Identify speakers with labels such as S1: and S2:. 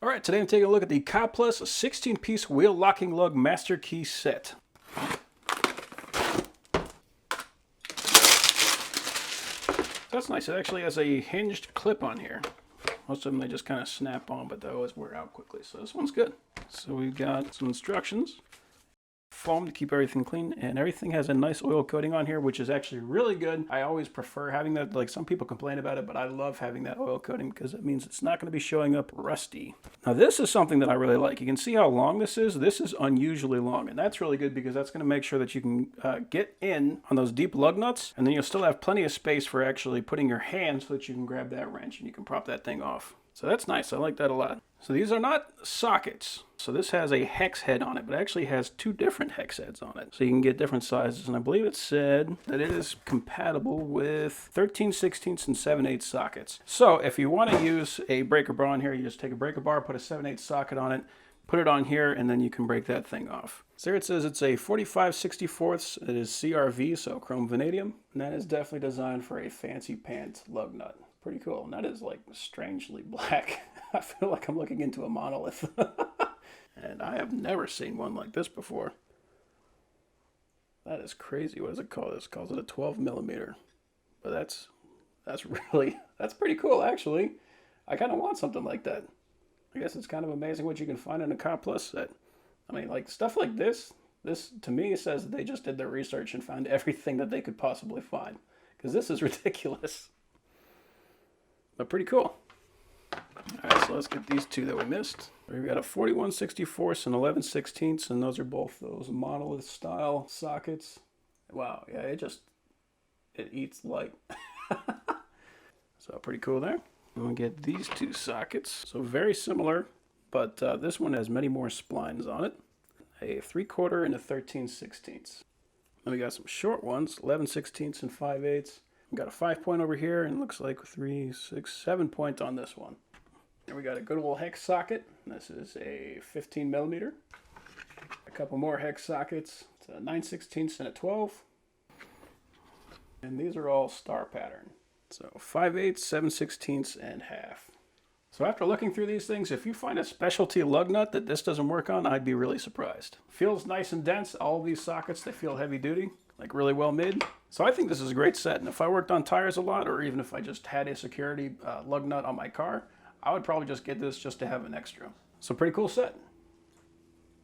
S1: All right, today I'm taking a look at the Kauplus 16-piece wheel locking lug master key set. That's nice. It actually has a hinged clip on here. Most of them, they just kind of snap on, but they always wear out quickly. So this one's good. So we've got some instructions. Foam to keep everything clean, and everything has a nice oil coating on here, which is actually really good. I always prefer having that. Like, some people complain about it, but I love having that oil coating because it means it's not going to be showing up rusty. Now this is something that I really like. You can see how long this is. This is unusually long, and that's really good because that's going to make sure that you can get in on those deep lug nuts, and then you'll still have plenty of space for actually putting your hand so that you can grab that wrench and you can prop that thing off. So that's nice. I like that a lot. So these are not sockets. So this has a hex head on it, but it actually has two different hex heads on it. So you can get different sizes. And I believe it said that it is compatible with 13/16 and 7/8 sockets. So if you want to use a breaker bar on here, you just take a breaker bar, put a 7/8 socket on it, put it on here, and then you can break that thing off. So there it says it's a 45/64. It is CRV, so chrome vanadium. And that is definitely designed for a fancy pant lug nut. Pretty cool. And that is like strangely black. I feel like I'm looking into a monolith. And I have never seen one like this before. That is crazy. What does it call this? It calls it a 12mm. But that's pretty cool actually. I kind of want something like that. I guess it's kind of amazing what you can find in a Kauplus set. I mean, like, stuff like this to me says that they just did their research and found everything that they could possibly find. Because this is ridiculous. But pretty cool. Alright, so let's get these two that we missed. We've got a 41/64 and 11/16, and those are both those monolith style sockets. Wow, yeah, it eats light. So pretty cool there. And we get these two sockets. So very similar, but this one has many more splines on it. A 3/4 and a 13/16. Then we got some short ones, 11/16 and 5/8. We got a 5-point over here, and looks like 3, 6, 7-point on this one. And we got a good old hex socket. This is a 15mm. A couple more hex sockets. It's a 9/16 and a 12. And these are all star pattern. So 5/8, 7/16 and half. So after looking through these things, if you find a specialty lug nut that this doesn't work on, I'd be really surprised. Feels nice and dense. All of these sockets, they feel heavy duty, like really well made. So I think this is a great set. And if I worked on tires a lot, or even if I just had a security lug nut on my car, I would probably just get this just to have an extra. So pretty cool set.